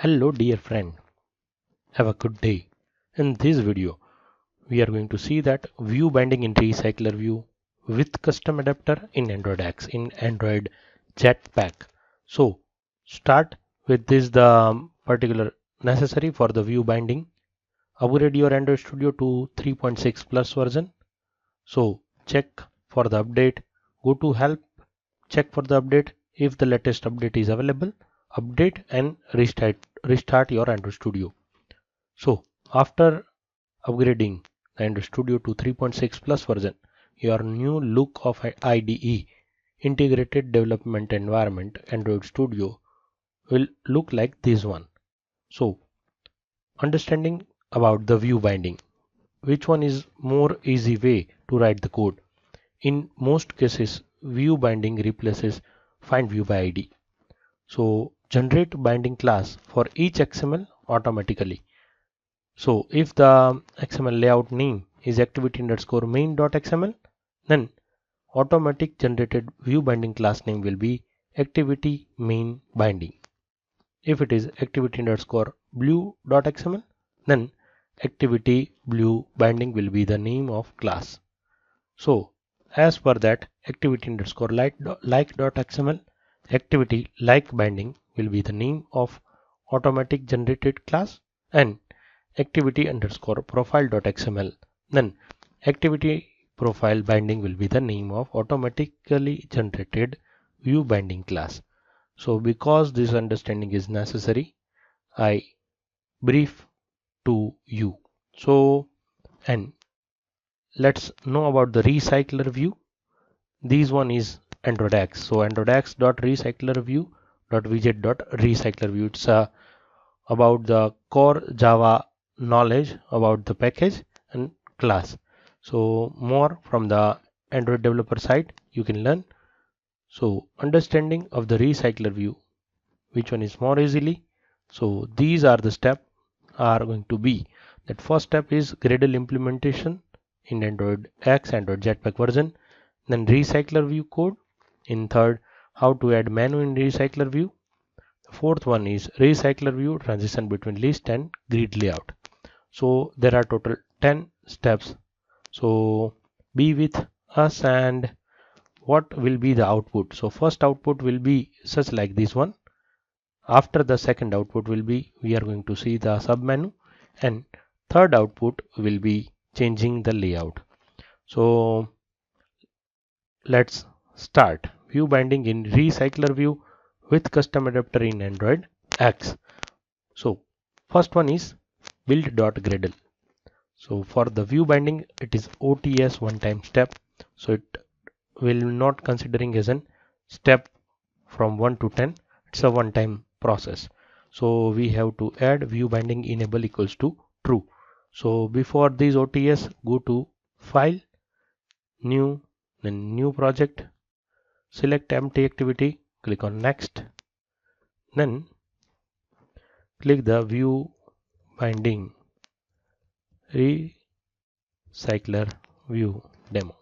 Hello dear friend, have a good day. In this video, we are going to see that view binding in RecyclerView with custom adapter in AndroidX in Android jetpack. So start with this the particular necessary for the view binding. Upgrade your Android Studio to 3.6 plus version. So check for the update, go to help, check for the update. If the latest update is available, update and restart your Android Studio. So after upgrading the Android Studio to 3.6 plus version, your new look of IDE integrated development environment Android Studio will look like this one. So understanding about the view binding, which one is more easy way to write the code? In most cases, view binding replaces find view by ID. So generate binding class for each XML automatically. So if the XML layout name is activity_main.xml, then automatic generated view binding class name will be activity main binding. If it is activity_blue.xml, then activity blue binding will be the name of class. So as per that, activity_like.xml, activity like binding will be the name of automatic generated class, and activity_profile.xml, then activity profile binding will be the name of automatically generated view binding class. So because this understanding is necessary, I brief to you. So and let's know about the recycler view. This one is AndroidX. So AndroidX.RecyclerView.widget.recyclerView. It's about the core Java knowledge about the package and class. So more from the Android developer side you can learn. So understanding of the recycler view, which one is more easily? So these are the steps are going to be that first step is Gradle implementation in Android X, Android Jetpack version, then recycler view code. In third, how to add menu in recycler view. The fourth one is recycler view transition between list and grid layout. So there are total 10 steps. So be with us, and what will be the output? So first output will be such like this one. After the second output will be we are going to see the submenu, and third output will be changing the layout. So let's start view binding in recycler view with custom adapter in Android X. So first one is build.gradle. So for the view binding, it is OTS one time step. So it will not considering as an step from 1 to 10. It's a one time process. So we have to add view binding enable equals to true. So before this OTS, go to file, new, then new project, select empty activity, click on next, then click the view binding recycler view demo.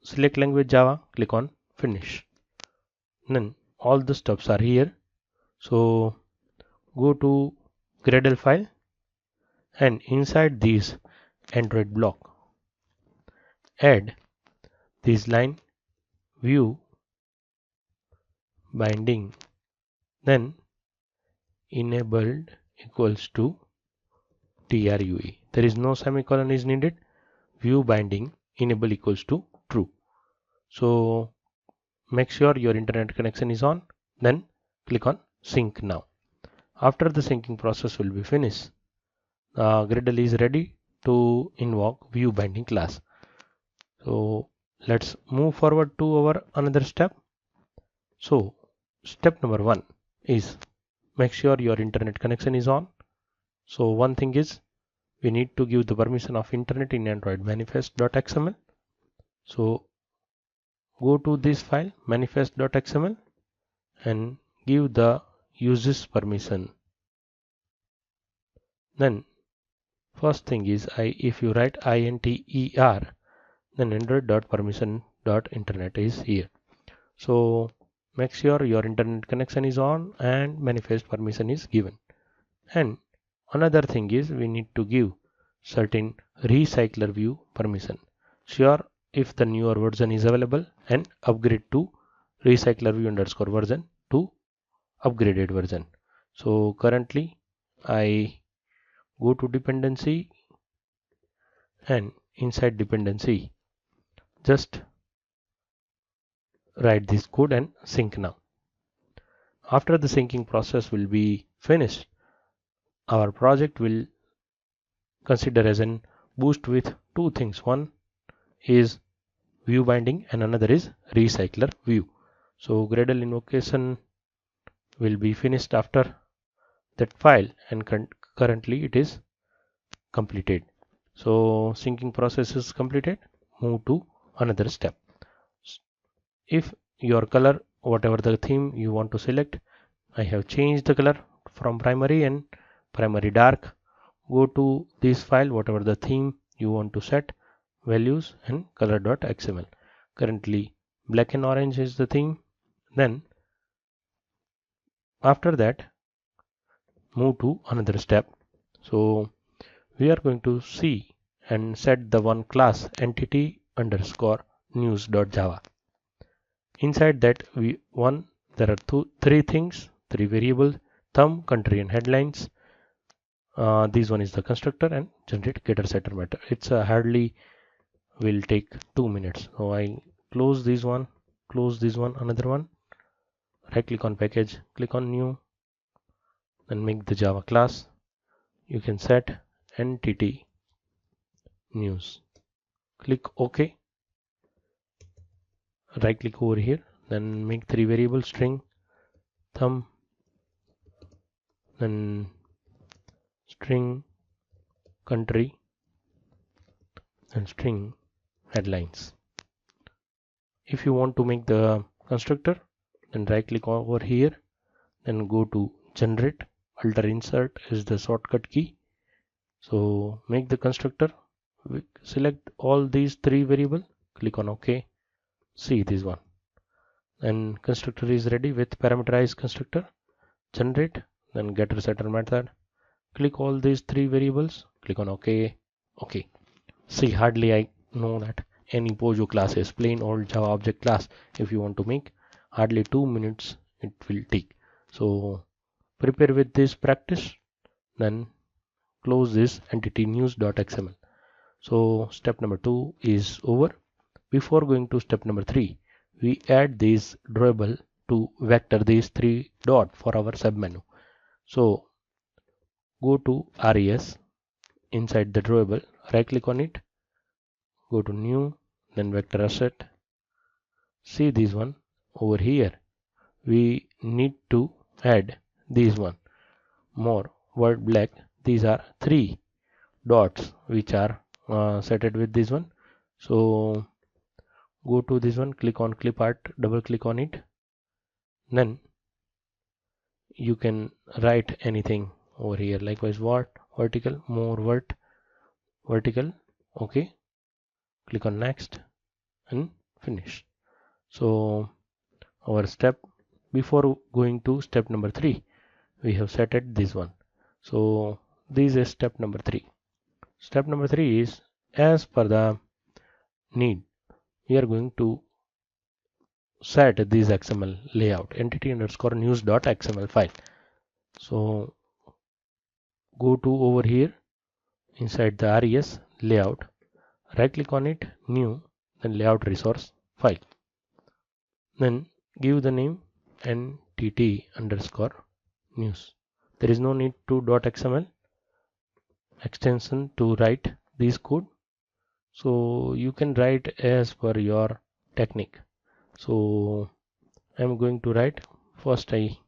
Select language Java, click on finish. Then all the steps are here. So go to Gradle file, and inside this Android block, add this line view binding, then enabled equals to true. There is no semicolon is needed. View binding enable equals to true. So make sure your internet connection is on, then click on sync now. After the syncing process will be finished, Gradle is ready to invoke view binding class. So let's move forward to our another step. So step number 1 is make sure your internet connection is on. So one thing is we need to give the permission of internet in Android manifest.xml. So go to this file manifest.xml and give the uses permission. Then first thing is if you write inter, then android.permission.internet is here. So make sure your internet connection is on and manifest permission is given. And another thing is we need to give certain recycler view permission. Sure, if the newer version is available, and upgrade to recycler view underscore version to upgraded version. So currently I go to dependency, and inside dependency just write this code and sync now. After the syncing process will be finished, our project will consider as an boost with two things. One is view binding and another is recycler view. So Gradle invocation will be finished after that file, and currently it is completed. So syncing process is completed. Move to another step. If your color, whatever the theme you want to select, I have changed the color from primary and primary dark. Go to this file, whatever the theme you want to set, values and color.xml. Currently black and orange is the theme. Then after that move to another step. So we are going to see and set the one class entity underscore news.java. Inside that there are three things, three variables: thumb, country and headlines. This one is the constructor and generate getter setter method. It's hardly will take 2 minutes. So I close this one, another one, right click on package, click on new, then make the Java class. You can set entity news, click OK, right click over here, then make three variables: string, thumb, then string country and string headlines. If you want to make the constructor, then right click over here, then go to generate, alt insert is the shortcut key. So make the constructor, select all these three variables, click on OK. See this one, and constructor is ready with parameterized constructor. Generate, then getter setter method, click all these three variables, click on OK. Okay, see, hardly I know that any Pojo class is plain old Java object class. If you want to make, hardly 2 minutes it will take. So prepare with this practice, then close this entity news.xml. So step number 2 is over. Before going to step number 3, we add this drawable to vector these three dot for our submenu. So go to res, inside the drawable, right click on it, go to new, then vector asset. See this one over here, we need to add this one more word black. These are three dots which are setted with this one. So go to this one, click on clip art, double click on it, then you can write anything over here. Likewise what, vertical, more vertical. Okay, click on next and finish. So our step, before going to step number 3, we have set at this one. So this is step number 3. Step number 3 is, as per the need, we are going to set this XML layout, entity underscore news.xml file. So go to over here, inside the res layout, right click on it, new, then layout resource file, then give the name entity underscore news. There is no need to .xml extension to write this code, so you can write as per your technique. So I'm going to write, first I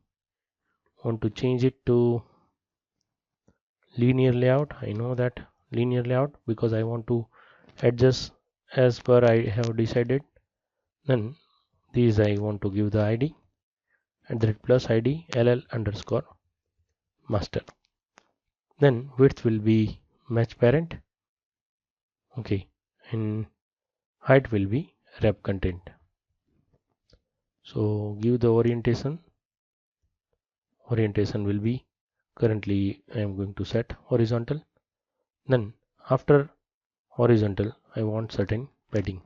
want to change it to linear layout. I know that linear layout because I want to adjust as per I have decided. Then these I want to give the id and that plus id ll underscore master. Then width will be match parent. Okay, and height will be rep content. So give the orientation. Orientation will be, currently I am going to set horizontal. Then after horizontal I want certain padding.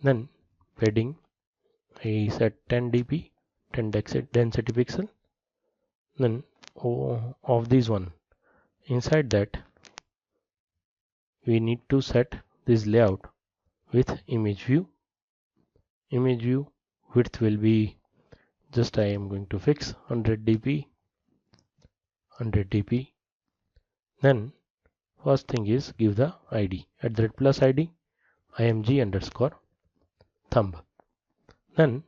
Then padding I set 10 dp, 10 density pixel. Then of this one, inside that we need to set this layout with image view. Image view width will be, just I am going to fix 100 dp. Then first thing is give the id at that plus id img underscore thumb. Then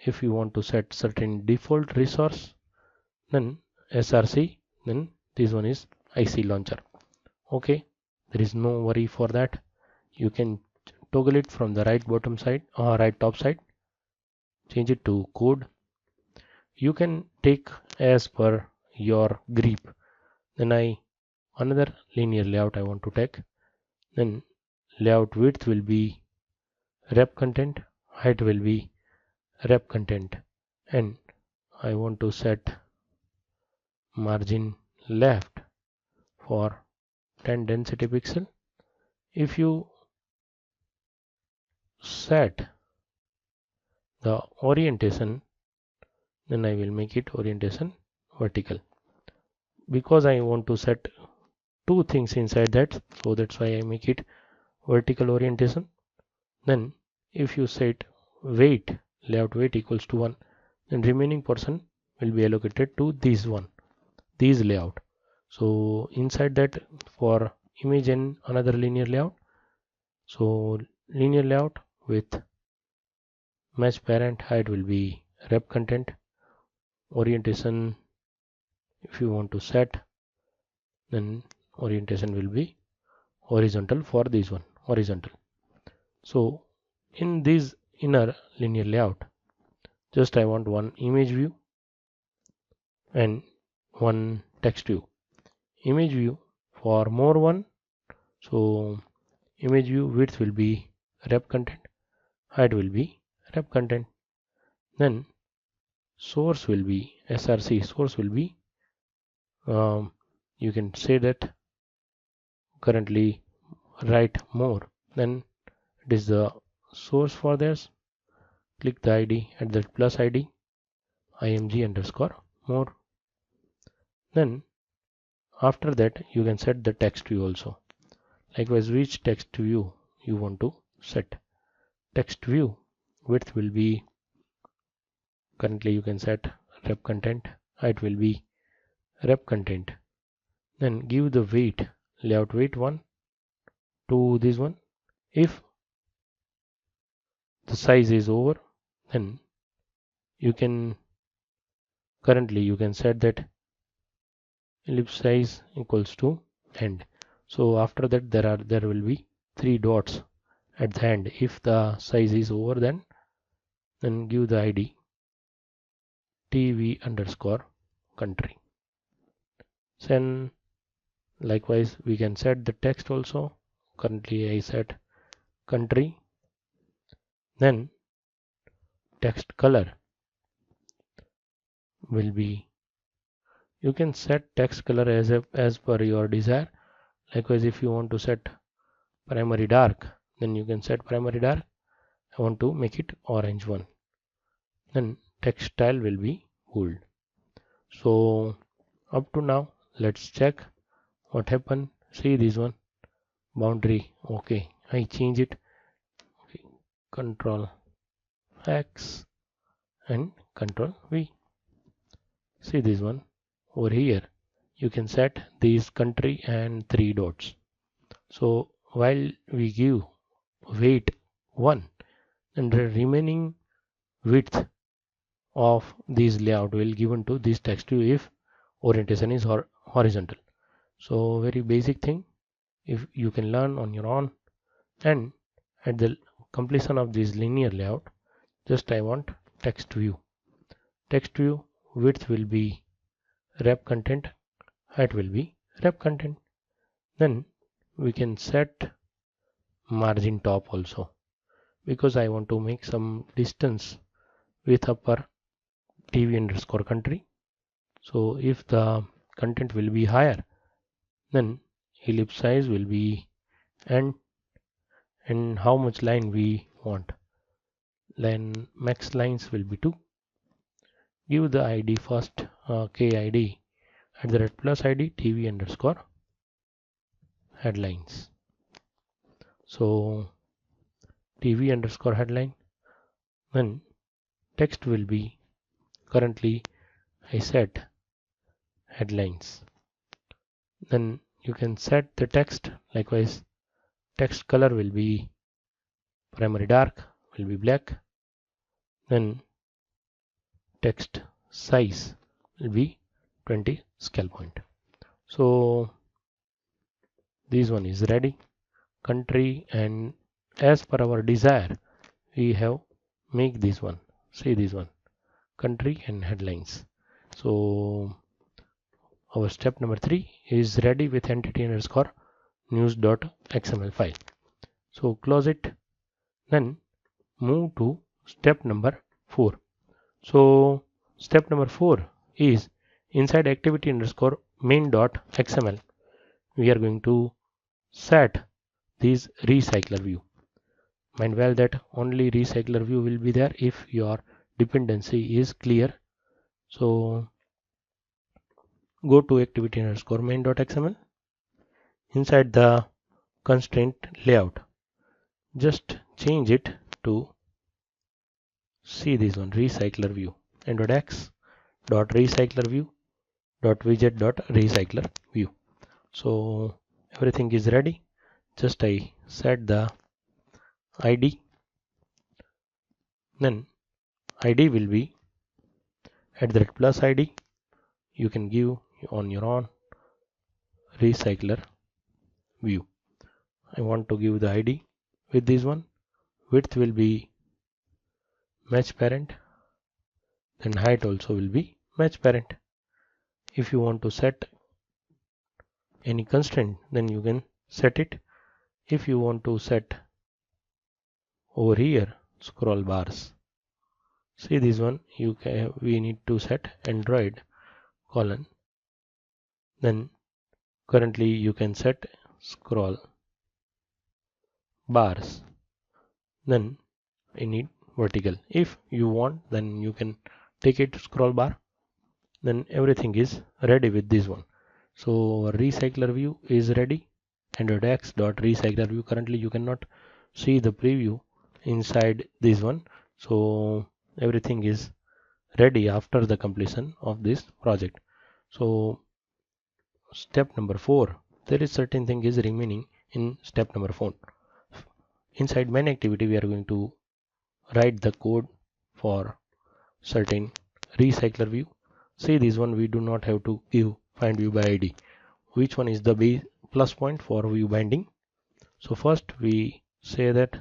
if you want to set certain default resource, then src, then this one is IC launcher. Okay, there is no worry for that. You can toggle it from the right bottom side or right top side, change it to code. You can take as per your grip. Then another linear layout I want to take. Then layout width will be rep content, height will be rep content, and I want to set margin left for 10 density pixel. If you set the orientation, then I will make it orientation vertical, because I want to set two things inside that, so that's why I make it vertical orientation. Then if you set weight, layout weight equals to 1, then remaining portion will be allocated to this layout. So inside that, for image and another linear layout, so linear layout with match parent height will be rep content. Orientation, if you want to set, then orientation will be horizontal for this one, horizontal. So in this inner linear layout, just I want one image view and one text view. Image view for more one, so image view width will be rep content, height will be rep content. Then source will be src, source will be, you can say that currently write more, then it is the source for this. Click the id at that plus id img underscore more. Then after that you can set the text view also. Likewise, which text view you want to set. Text view width will be, currently you can set rep content, height will be rep content. Then give the weight, layout weight 1 to this one. If the size is over, then you can, currently you can set that ellipse size equals to end. So after that there will be 3 dots at the end. If the size is over, then give the id tv underscore country. Then likewise we can set the text also. Currently I set country. Then text color will be, you can set text color as per your desire. Likewise, if you want to set primary dark, then you can set primary dark. I want to make it orange one. Then text style will be bold. So up to now, let's check what happened. See this one, boundary. Okay, I change it. Okay. Control X and Control V. See this one over here. You can set these country and 3 dots. So while we give weight 1, and the remaining width of this layout will given to this text view if orientation is horizontal. So very basic thing, if you can learn on your own. And at the completion of this linear layout, just I want text view. Text view width will be rep content, height will be rep content. Then we can set margin top also, because I want to make some distance with upper TV underscore country. So if the content will be higher, then ellipse size will be and how much line we want. Then max lines will be 2. Give the ID first, KID @ +ID TV underscore headlines. So TV underscore headline, then text will be, currently I set headlines. Then you can set the text. Likewise, text color will be primary dark, will be black. Then text size will be 20 scale point. So this one is ready. Country, and as per our desire, we have make this one. See this one, country and headlines. So our step number 3 is ready with entity underscore news.xml file. So close it. Then move to step number 4. So step number 4 is inside activity underscore main.xml. We are going to set this recycler view. Mind well that only recycler view will be there if your dependency is clear. So go to activity underscore main.xml. Inside the constraint layout, just change it to, see this one, recycler view, AndroidX dot recycler view dot widget dot recycler view. So everything is ready. Just I set the ID. Then ID will be @+ID. You can give on your own. Recycler view. I want to give the ID with this one. Width will be match parent. Then height also will be match parent. If you want to set any constraint, then you can set it. If you want to set over here scroll bars, see this one, we need to set Android : then currently you can set scroll bars, then I need vertical. If you want, then you can take it to scroll bar. Then everything is ready with this one. So recycler view is ready. AndroidX dot recycler view. Currently you cannot see the preview inside this one. So everything is ready after the completion of this project. So step number 4, there is certain thing is remaining in step number 4. Inside main activity, we are going to write the code for certain recycler view. See this one, we do not have to give find view by ID. Which one is the base plus point for view binding? So first we say that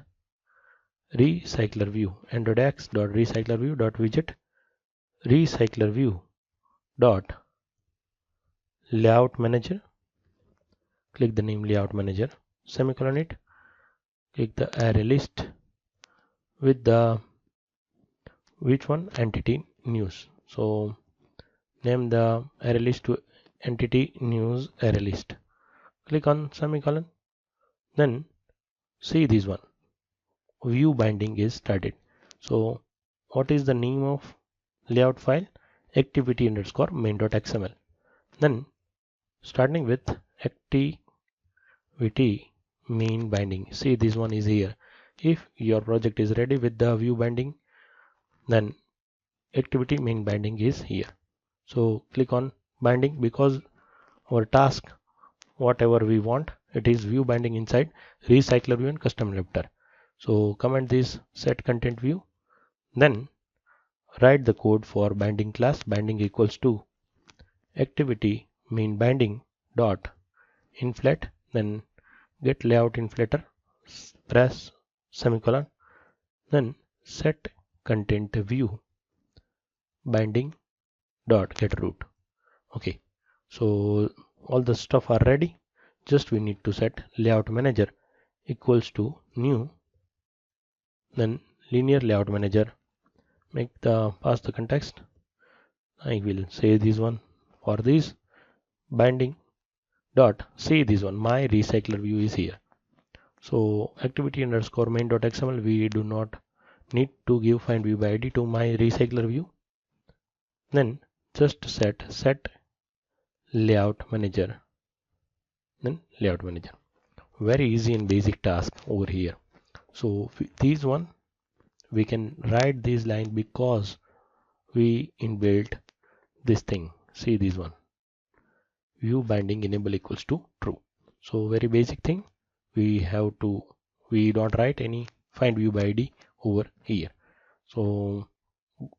recycler view AndroidX dot recycler view dot widget recycler view dot layout manager. Click the name layout manager, semicolon it. Click the array list with the which one, entity news. So name the array list to entity news array list. Click on semicolon. Then see this one, view binding is started. So what is the name of layout file? Activity underscore main.xml. Then starting with activity main binding. See this one is here. If your project is ready with the view binding, then activity main binding is here. So click on binding, because our task, whatever we want, it is view binding inside recycler view and custom adapter. So comment this set content view, then write the code for binding class. Binding equals to activity main binding dot inflate, then get layout inflator, press semicolon, then set content view binding dot get root. Okay, so all the stuff are ready. Just we need to set layout manager equals to new, then linear layout manager pass the context. I will say this one for this binding dot see this one, my recycler view is here. So activity underscore main.xml, we do not need to give find view by id to my recycler view. Then just set layout manager, then layout manager. Very easy and basic task over here. So these one we can write this line because we inbuilt this thing. See this one, view binding enable equals to true. So very basic thing, we don't write any find view by id over here. So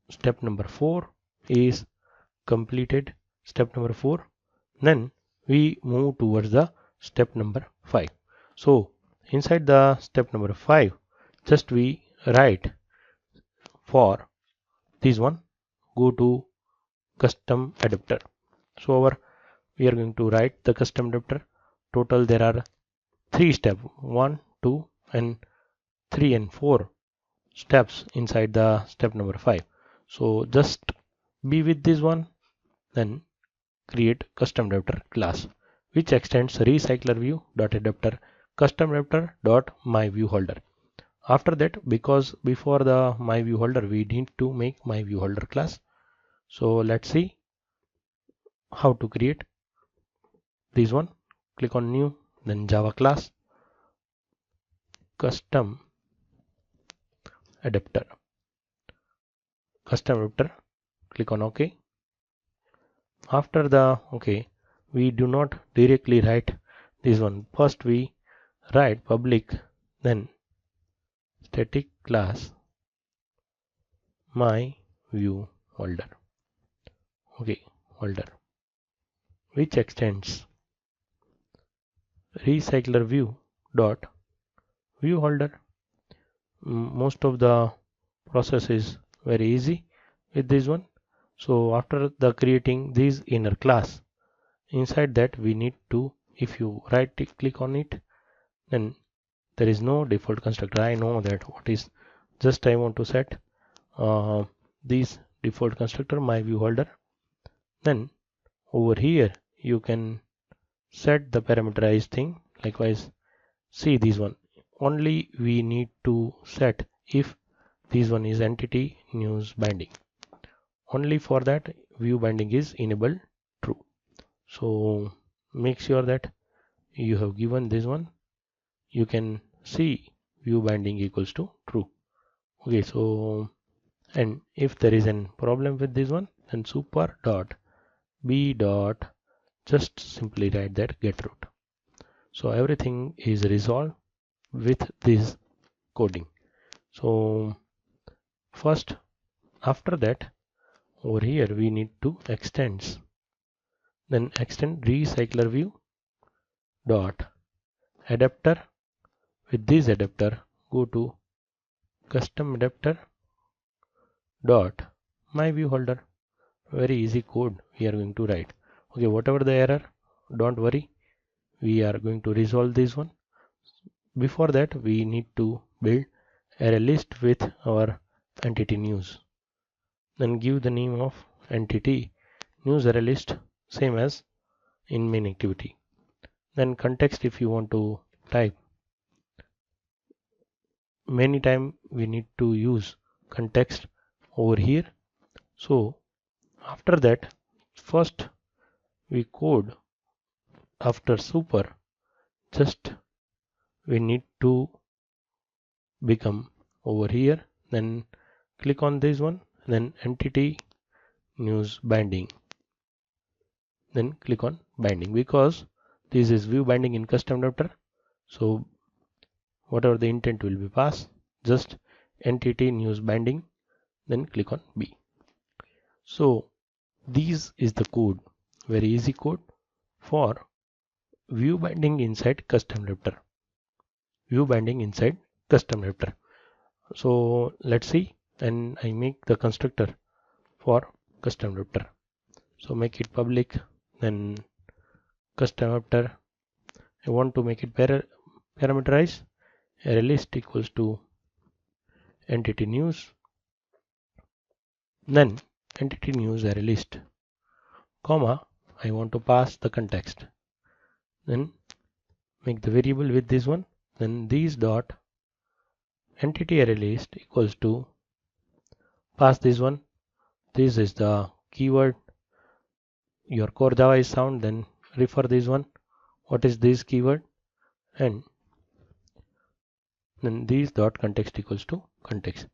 step number 4 is completed. Step number 4, then we move towards the step number 5. So inside the step number 5, just we write for this one, go to custom adapter. So we are going to write the custom adapter. Total there are 3 steps, 1, 2 and 3 and 4 steps inside the step number 5. So just be with this one, then create custom adapter class which extends RecyclerView.adapter custom adapter dot my viewholder. After that, because before the my viewholder we need to make my viewholder class. So let's see how to create this one. Click on new, then Java class custom adapter, click on OK. After the OK, we do not directly write this one. First we write public, then static class my view holder, okay, holder, which extends recycler view dot view holder. Most of the process is very easy with this one. So after the creating this inner class, inside that we need to, if you right click on it, then there is no default constructor. I know that what is, just I want to set this default constructor my view holder. Then over here you can set the parameterized thing. Likewise, see this one, only we need to set if this one is entity news binding. Only for that view binding is enabled true. So make sure that you have given this one. You can see view binding equals to true. Okay, so and if there is a problem with this one, then super dot b dot just simply write that get root. So everything is resolved with this coding. So first, after that, over here we need to extend recycler view dot adapter. With this adapter, go to custom adapter dot my view holder. Very easy code we are going to write. Okay, whatever the error, don't worry, we are going to resolve this one. Before that, we need to build array list with our entity news. Then give the name of entity news array list, same as in main activity. Then context, if you want to type, many time we need to use context over here. So after that, first we code after super, just we need to become over here, then click on this one, then entity news binding, then click on binding, because this is view binding in custom adapter. So whatever the intent will be passed, just entity news binding, then click on B. So this is the code, very easy code for view binding inside custom adapter. So let's see, and I make the constructor for custom adapter. So make it public, then custom adapter. I want to make it parameterize array list equals to entity news, Then entity news array list, comma, I want to pass the context. Then make the variable with this one. Then these dot entity array list equals to pass this one. This is the keyword. Your core Java is sound. Then refer this one. What is this keyword? And then these dot context equals to context.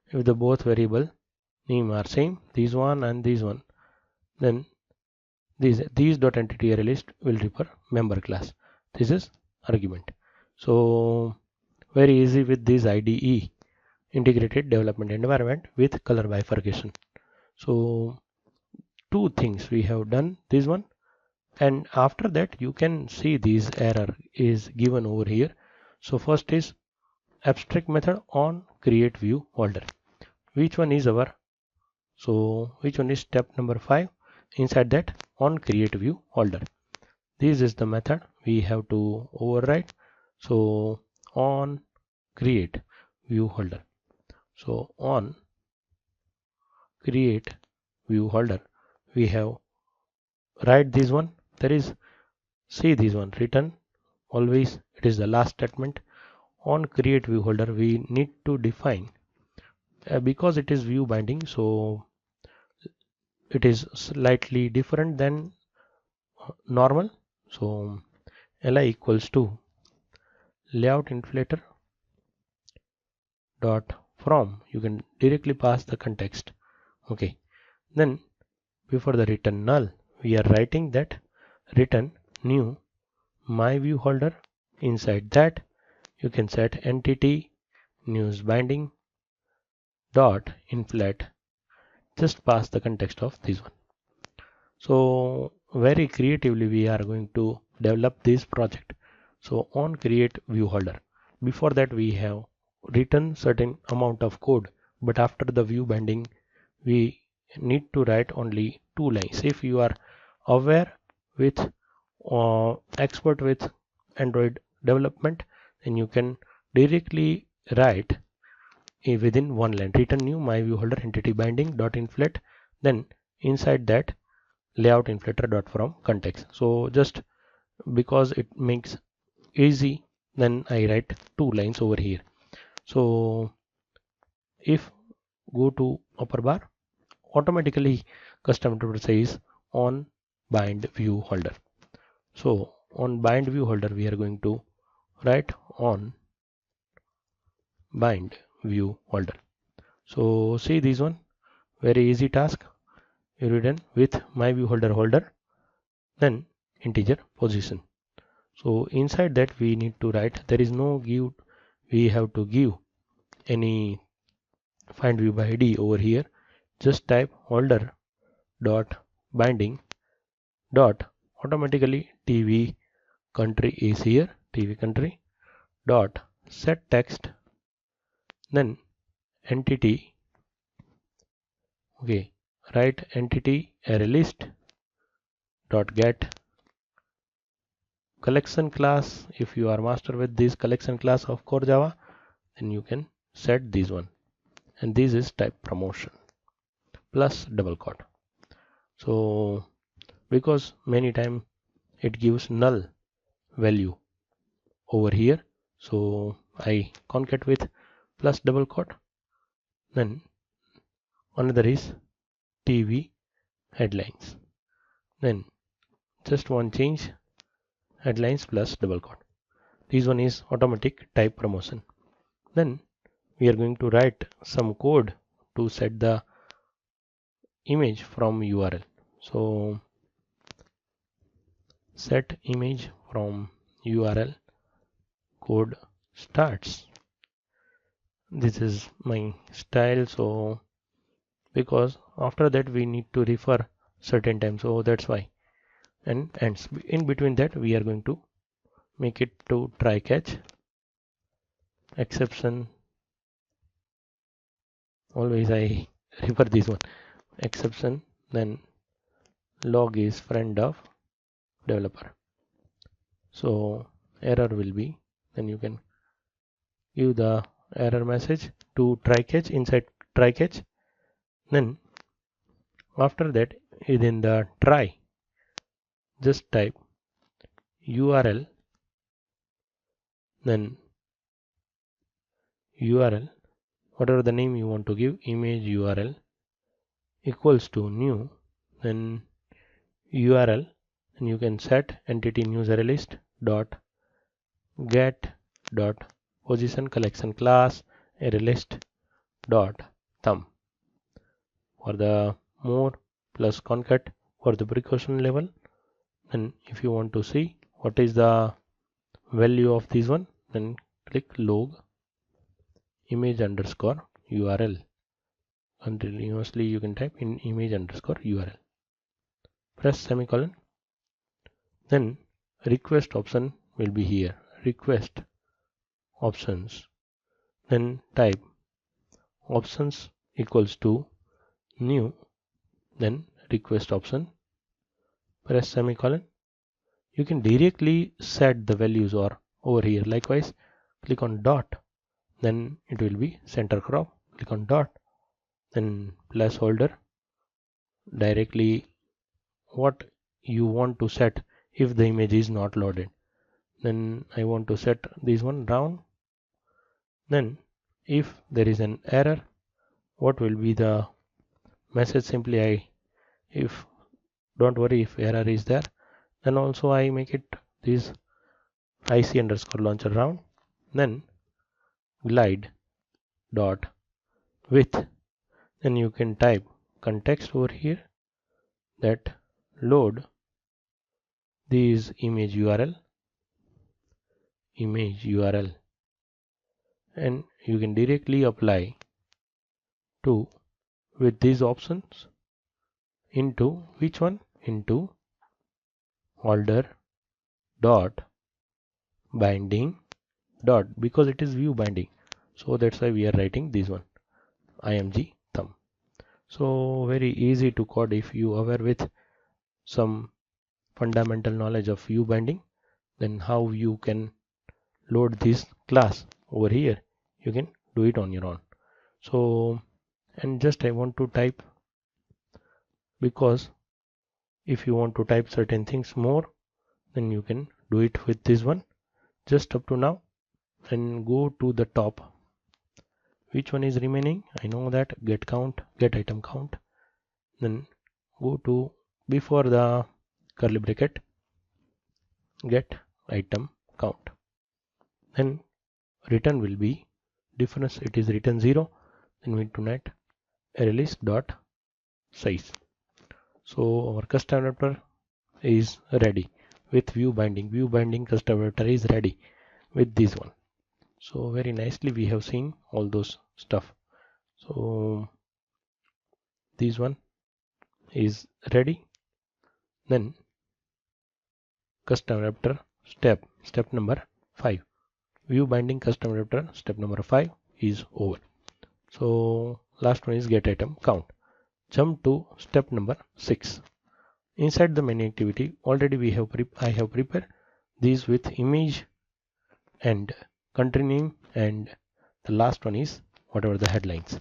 If the both variable name are same, this one and this one, then these dot entity array list will refer member class. This is argument. So very easy with this IDE, integrated development environment with color bifurcation. So two things we have done this one, and after that you can see this error is given over here. So first is abstract method on create view holder. Which one is our, so which one is step number 5? Inside that, on create view holder, this is the method we have to override. So on create view holder, so on create view holder we have write this one. There is, see this one return, always it is the last statement. On create view holder we need to define, because it is view binding, so it is slightly different than normal. So li equals to layout inflator dot from, you can directly pass the context. Okay, then before the return null we are writing that return new my view holder. Inside that you can set entity news binding dot inflate, just pass the context of this one. So very creatively we are going to develop this project. So on create view holder, before that we have written certain amount of code, but after the view binding we need to write only 2 lines. If you are aware with expert with Android development, then you can directly write within 1 line, return new my view holder entity binding dot inflate, then inside that layout inflator dot from context. So just because it makes easy, then I write 2 lines over here. So if go to upper bar, automatically custom interpreter says on bind view holder. So on bind view holder we are going to write on bind view holder. So see this one, very easy task. You written with my view holder, then integer position. So inside that we need to write, there is no give, we have to give any find view by ID over here. Just type holder dot binding dot, automatically TV country is here, TV country dot set text, then entity, okay, write entity array list dot get collection class. If you are master with this collection class of core Java, then you can set this one, and this is type promotion plus double quote. So because many time it gives null value over here, so I concat with plus double quote. Then another is TV headlines, then just one change, headlines plus double quote. This one is automatic type promotion. Then we are going to write some code to set the image from URL. So set image from URL code starts. This is my style, so because after that we need to refer certain time, so that's why, and ends. In between that we are going to make it to try catch exception. Always I refer this one exception, then log is friend of developer. So error will be, then you can give the error message to try catch inside try catch. Then After that, within the try, just type URL, then URL, whatever the name you want to give, image URL equals to new, then URL, and you can set entity news array list dot get dot position collection class array list dot thumb. For the more plus concat for the precaution level, and if you want to see what is the value of this one, then click log image underscore URL. Continuously you can type in image underscore URL. Press semicolon. Then request option will be here. Request options. Then type options equals to new. Then request option. Press semicolon. You can directly set the values or over here. Likewise, click on dot. Then it will be center crop. Click on dot. Then placeholder. Directly what you want to set if the image is not loaded. Then I want to set this one round. Then if there is an error, what will be the message? Simply if don't worry if error is there, then also I make it this IC underscore launcher round. Then glide dot width. Then you can type context over here that load this image URL, and you can directly apply to with these options into which one? Into holder dot binding dot, because it is view binding, so that's why we are writing this one img thumb. So very easy to code if you aware with some fundamental knowledge of view binding. Then how you can load this class over here, you can do it on your own. So, and just I want to type, because if you want to type certain things more, then you can do it with this one. Just up to now, and go to the top. Which one is remaining? I know that get count, get item count. Then go to before the curly bracket, get item count. Then return will be difference. It is return 0. Then we do net array list dot size. So our custom adapter is ready with view binding. View binding custom adapter is ready with this one. So very nicely we have seen all those stuff. So this one is ready. Then custom adapter step number 5, view binding custom adapter step number 5 is over. So last one is get item count. Jump to step number 6. Inside the main activity, already I have prepared these with image and country name, and the last one is whatever the headlines.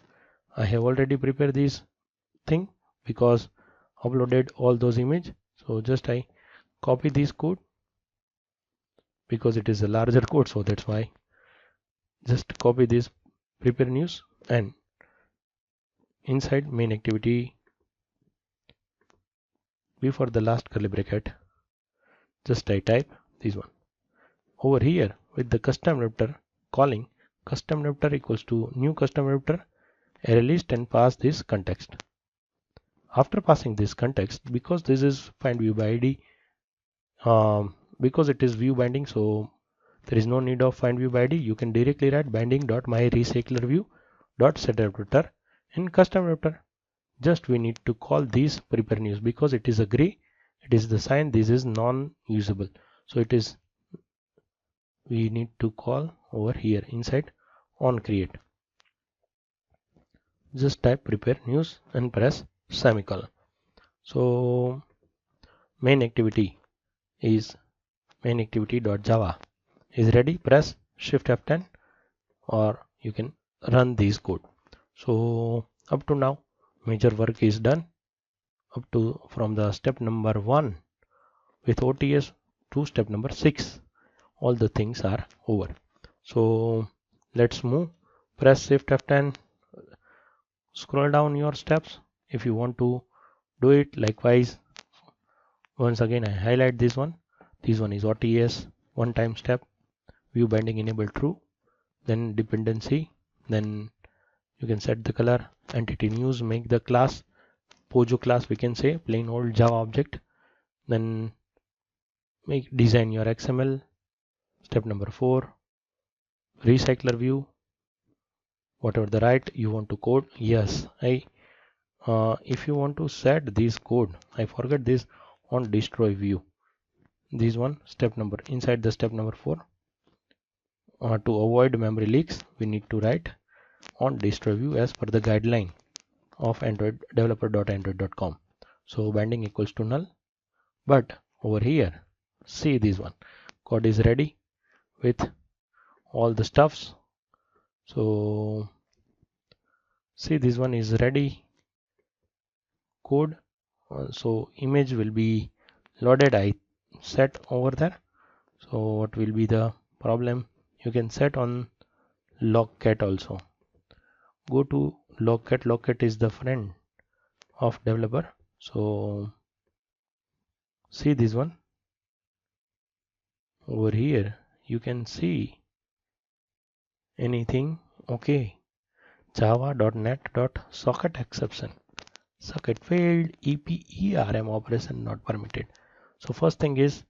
I have already prepared this thing because uploaded all those image. So just I copy this code because it is a larger code, so that's why just copy this prepare news, and inside main activity before the last curly bracket, just I type this one over here with the custom adapter, calling custom adapter equals to new custom adapter array list, and pass this context. After passing this context, because this is find view by id, because it is view binding, so there is no need of find view by id. You can directly write binding dot my RecyclerView dot set adapter in custom adapter. Just we need to call this prepare news because it is a gray, it is the sign, this is non-usable, so it is we need to call over here inside on create. Just type prepare news and press semicolon. So main activity is main activity.java is ready. Press shift F10 or you can run this code. So up to now major work is done. up to from the step number 1 with OTS to step number 6. All the things are over. So let's move. Press Shift F10, scroll down your steps if you want to do it. Likewise, once again I highlight this one. This one is OTS, one time step, view binding enable true, then dependency, then you can set the color, entity news, make the class Pojo class, we can say plain old Java object, then make design your XML. Step number 4, RecyclerView, whatever the right you want to code. Yes, if you want to set this code, I forget this on destroy view. This one step number inside the step number 4. To avoid memory leaks, we need to write on destroy view as per the guideline of Android developer.android.com. So binding equals to null. But over here, see this one. Code is ready with all the stuffs. So see this one is ready code. So image will be loaded. I set over there. So what will be the problem? You can set on logcat also. Go to logcat. Logcat is the friend of developer. So see this one over here. You can see anything. Okay, java.net.socket exception. Socket failed, EPERM operation not permitted. So first thing is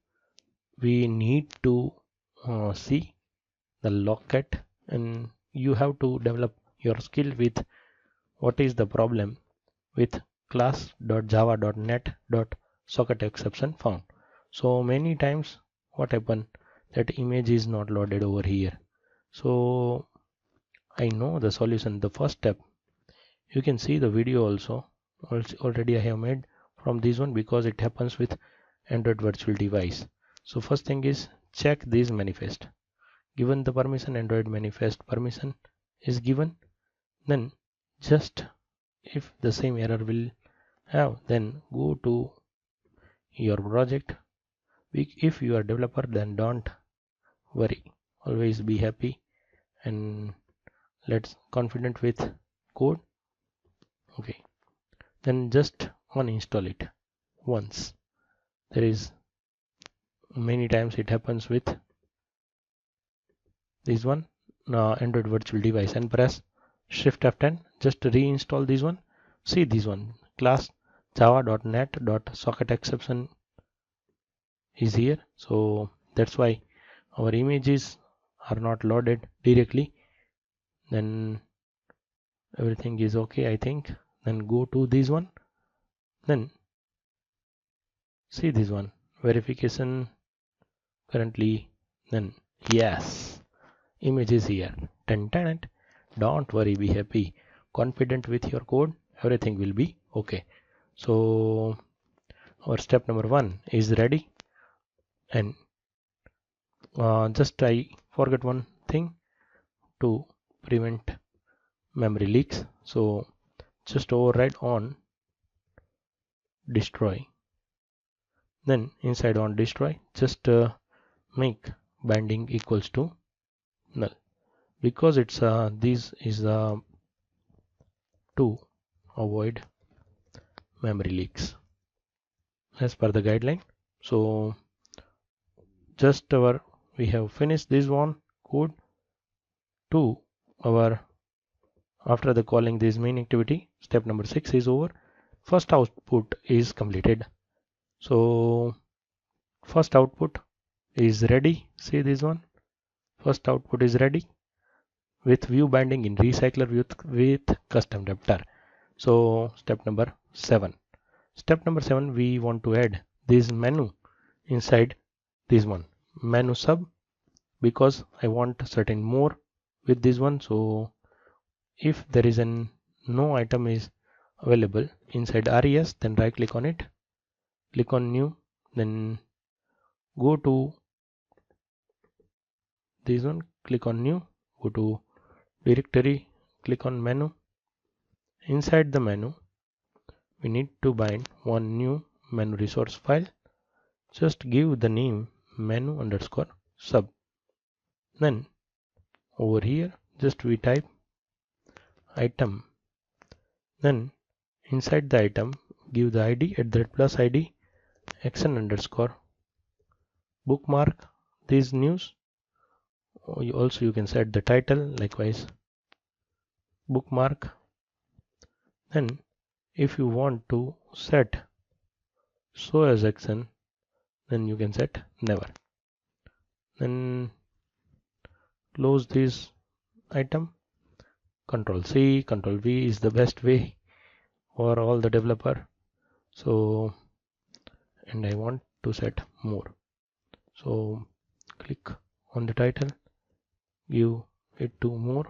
we need to see the logcat, and you have to develop your skill with what is the problem with class.java.net.socket exception found. So many times what happened, that image is not loaded over here. So I know the solution. The first step, you can see the video also already I have made from this one, because it happens with Android virtual device. So first thing is check this manifest. Given the permission, Android manifest permission is given, then just if the same error will have, then go to your project. If you are developer, then don't worry, always be happy and let's confident with code. Okay, then just uninstall it once. There is many times it happens with this one Android virtual device, and press Shift F10, just reinstall this one. See this one, class java.net.socket exception is here. So that's why our images are not loaded directly. Then everything is okay, I think. Then go to this one, then see this one, verification currently, then yes, image is here. Don't worry, be happy, confident with your code, everything will be okay. So our step number 1 is ready, and just I forgot one thing to prevent memory leaks. So just override on destroy, then inside on destroy just make binding equals to null, because it's this is to avoid memory leaks as per the guideline. So just we have finished this one code to our, after the calling this main activity, step number 6 is over. First output is completed. So first output is ready. See this one, first output is ready with view binding in recycler with custom adapter. So step number 7. Step number 7, we want to add this menu inside this one, menu sub, because I want certain more with this one. So if there is no item is available inside res, then right click on it, click on new, then go to this one, click on new, go to directory, click on menu. Inside the menu we need to bind one new menu resource file. Just give the name menu underscore sub. Then over here just we type item. Then inside the item give the id @+id action underscore bookmark these news. Also you can set the title, likewise bookmark. Then if you want to set show as action, then you can set never. Then close this item. Control C, Control V is the best way for all the developer. So, and I want to set more. So click on the title, give it to more.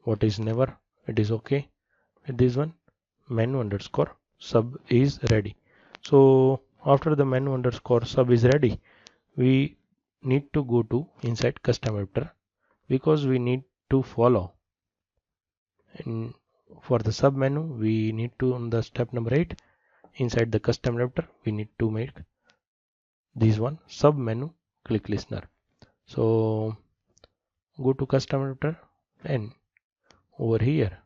What is never? It is okay with this one. Menu underscore sub is ready. So after the menu underscore sub is ready, we need to go to inside custom editor, because we need to follow. And for the sub menu, we need to, on the step number 8, inside the custom editor, we need to make this one sub menu click listener. So go to custom editor and over here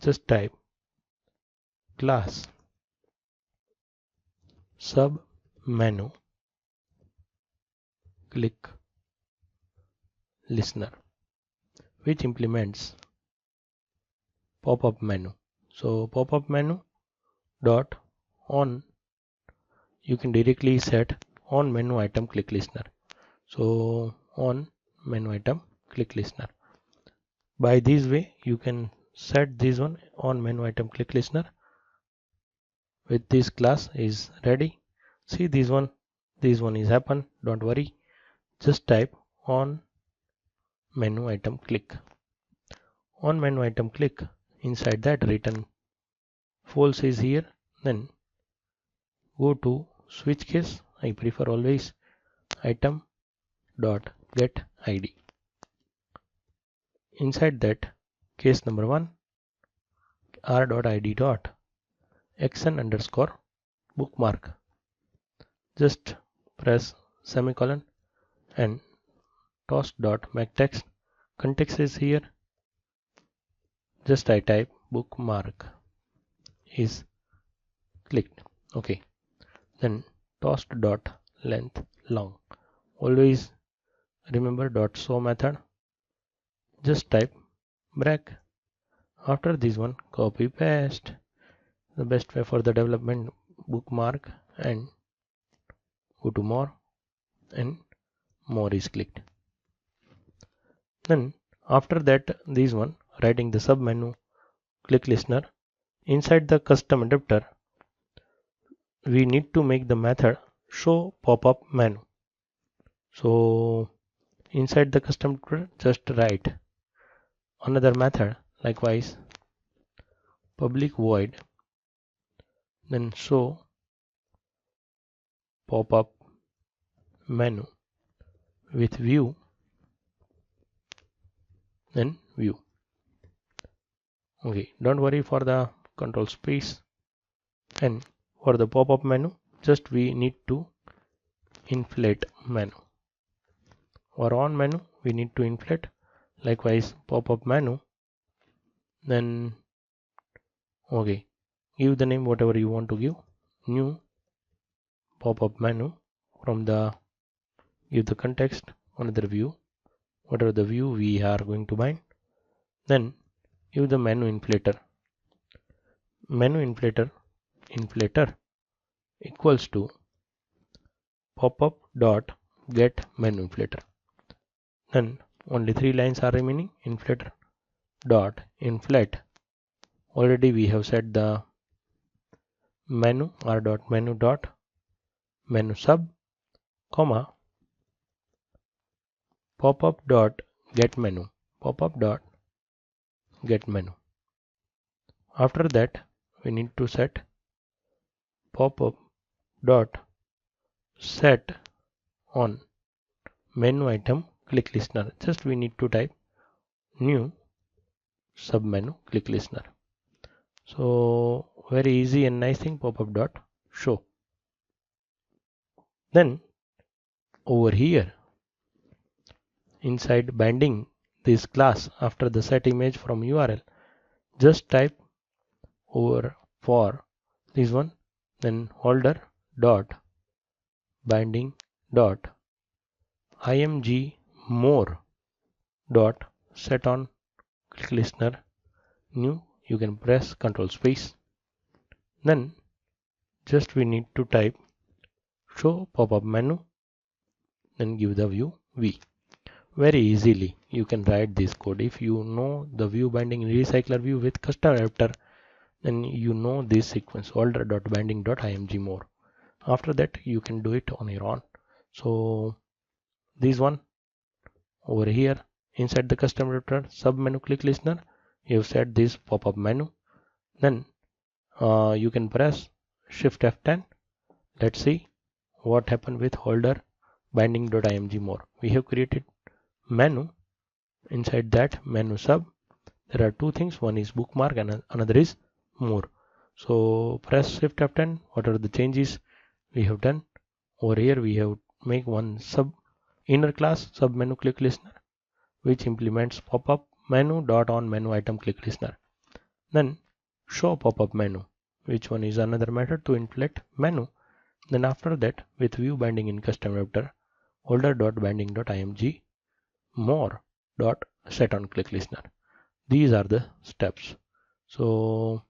just type class sub menu click listener, which implements pop-up menu. So pop-up menu dot on, you can directly set on menu item click listener. So on menu item click listener. By this way you can set this one on menu item click listener with this class is ready. See this one is happen, don't worry. Just type on menu item click. On menu item click, inside that written false is here. Then go to switch case. I prefer always item dot get id. Inside that case number 1 r.id dot action underscore bookmark. Just press semicolon and toss dot make text. Context is here. Just I type bookmark is clicked. Okay. Then tossed dot length long. Always remember dot show method. Just type break. After this one, copy paste. The best way for the development bookmark and go to more and more is clicked. Then after that, this one writing the sub menu click listener. Inside the custom adapter, we need to make the method show pop-up menu. So inside the custom adapter, just write another method, likewise public void, then show pop-up menu with view, then view. Okay, don't worry for the control space. And for the pop-up menu, just we need to inflate menu. Or on menu, we need to inflate. Likewise, pop-up menu. Then okay, give the name whatever you want to give. New pop-up menu. From the give the context another view, whatever the view we are going to bind. Then give the menu inflator. Menu inflator equals to pop-up dot get menu inflator. Then only 3 lines are remaining. Inflator dot inflate. Already we have set the menu r dot menu dot menu sub, comma pop-up dot get menu. Pop-up dot get menu. After that we need to set pop-up dot set on menu item click listener. Just we need to type new submenu click listener. So very easy and nice thing, pop-up dot show. Then over here inside binding this class after the set image from URL, just type over for this one, then holder dot binding dot img more dot set on click listener new. You can press control space. Then just we need to type show pop-up menu, then give the view v. Very easily you can write this code. If you know the view binding in RecyclerView with custom adapter, then you know this sequence holder dot binding dot img more. After that you can do it on your own. So this one over here inside the custom adapter submenu click listener, you have set this pop-up menu. Then you can press shift F10. Let's see what happened with holder binding dot img more. We have created menu. Inside that menu sub there are two things, one is bookmark and another is more. So press shift F10. What are the changes we have done? Over here we have make one sub inner class submenu click listener which implements pop-up menu dot on menu item click listener. Then show pop-up menu, which one is another method to inflate menu. Then after that with view binding in custom adapter holder dot binding dot img more dot set on click listener. These are the steps. So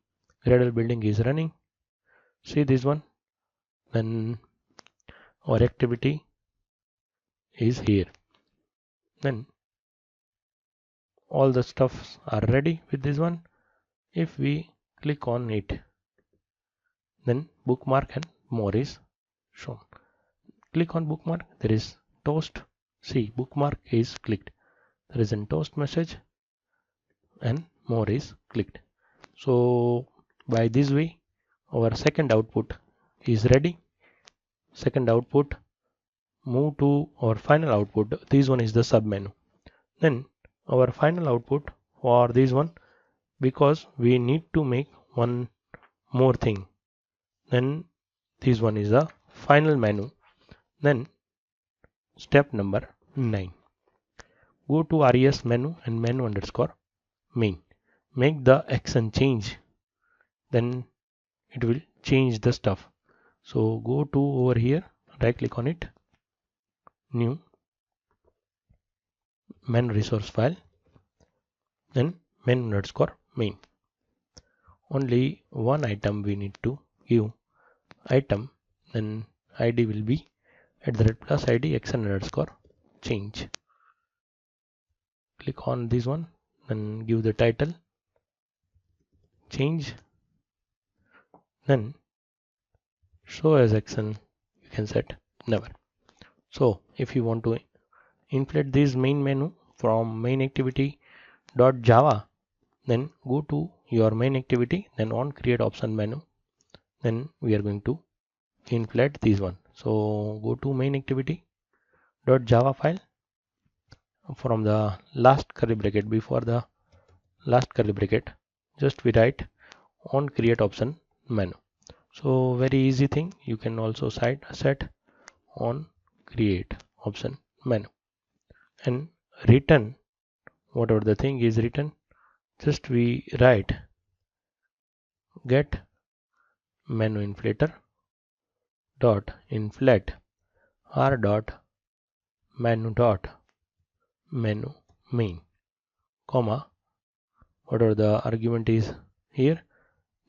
Gradle building is running. See this one. Then our activity is here. Then all the stuffs are ready with this one. If we click on it, then bookmark and more is shown. Click on bookmark, there is toast. See, bookmark is clicked. There is a toast message and more is clicked. So by this way our second output is ready. Second output, move to our final output. This one is the submenu. Then our final output for this one, because we need to make one more thing, then this one is the final menu. Then step number 9, go to res menu and menu underscore main, make the action change, then it will change the stuff. So go to over here, right click on it, new menu resource file, then menu underscore main. Only one item we need to give item, then id will be @+id action underscore change. Click on this one, then give the title change, then show as action you can set never. So if you want to inflate this main menu from main activity .java, then go to your main activity, then on create option menu, then we are going to inflate this one. So go to main activity .java file, from the last curly bracket, before the last curly bracket, just we write on create option menu. So very easy thing, you can also set on create option menu and return whatever the thing is written. Just we write get menu inflator dot inflate r dot menu main, comma, whatever the argument is here,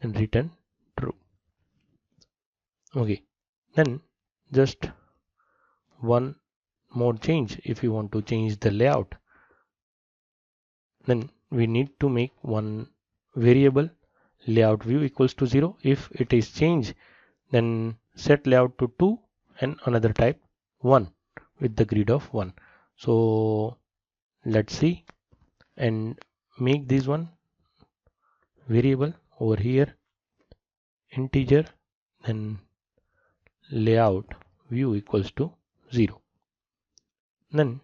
and return true. Okay, then just one more change. If you want to change the layout, then we need to make one variable layout view equals to 0. If it is changed, then set layout to 2 and another type 1 with the grid of 1. So let's see and make this one variable over here integer, then layout view equals to 0. Then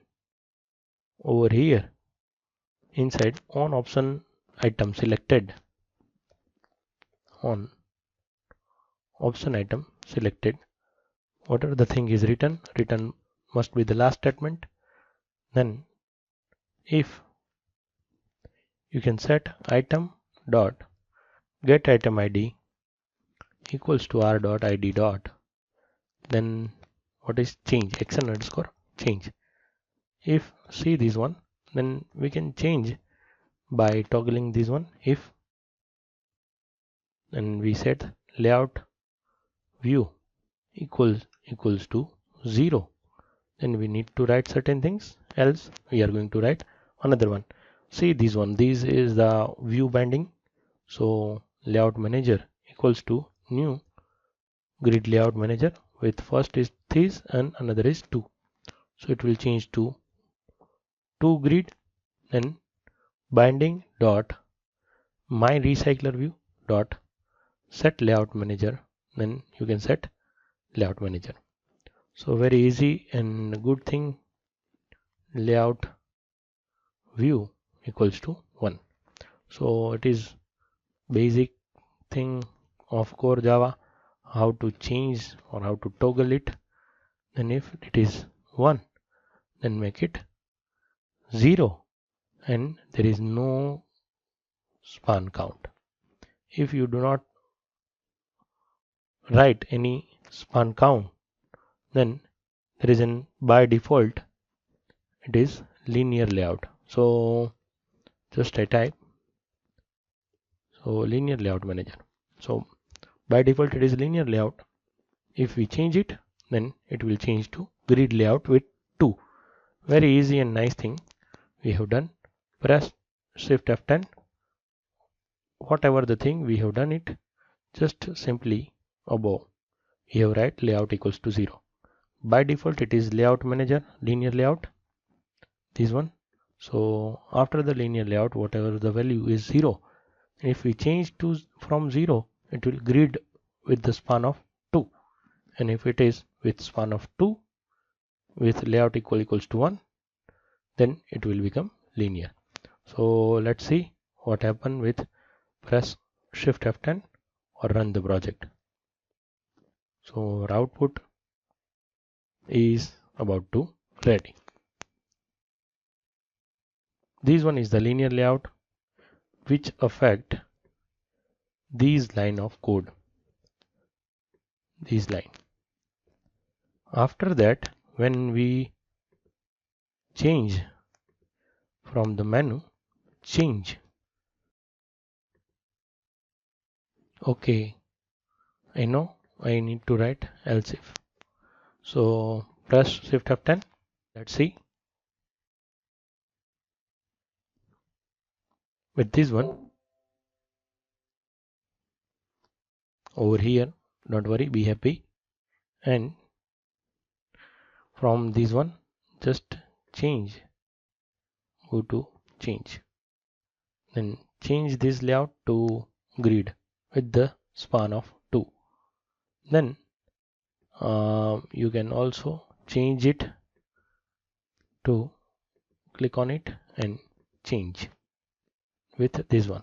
over here inside on option item selected, on option item selected, whatever the thing is written must be the last statement. Then if you can set item dot get item id equals to r dot id dot, then what is change action underscore change. If see this one, then we can change by toggling this one. If and we set layout view equals to 0, then we need to write certain things, else we are going to write another one. See this one, this is the view binding. So layout manager equals to new grid layout manager with first is this and another is 2. So it will change to 2 grid. Then binding dot my recycler view dot set layout manager, then you can set layout manager. So very easy and good thing. Layout view equals to 1. So it is basic thing of core Java, how to change or how to toggle it. Then if it is 1, then make it 0 and there is no span count. If you do not write any span count, then there is an by default it is linear layout. So just I type so linear layout manager. So by default it is linear layout. If we change it, then it will change to grid layout with 2. Very easy and nice thing we have done. Press shift F10, whatever the thing we have done it, just simply above we have write layout equals to 0. By default it is layout manager linear layout, this one. So after the linear layout whatever the value is 0, if we change to from 0, it will grid with the span of 2, and if it is with span of 2 with layout equals to 1, then it will become linear. So let's see what happened with press shift F10 or run the project. So our output is about to ready. This one is the linear layout which affect these line of code, this line. After that, when we change from the menu, change. Okay, I know I need to write else if. So press shift F10. Let's see. With this one over here, don't worry, be happy. And from this one, just change, go to change. Then change this layout to grid with the span of 2. Then you can also change it to click on it and change with this one.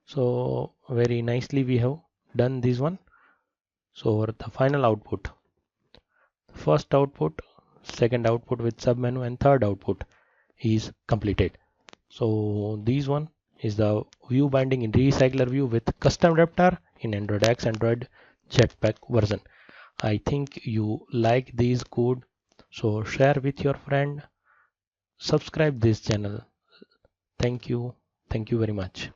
So very nicely we have done this one. So the final output, first output, second output with submenu, and third output is completed. So this one is the view binding in RecyclerView with custom adapter in AndroidX Android jetpack version. I think you like this code, so share with your friend, subscribe this channel. Thank you very much.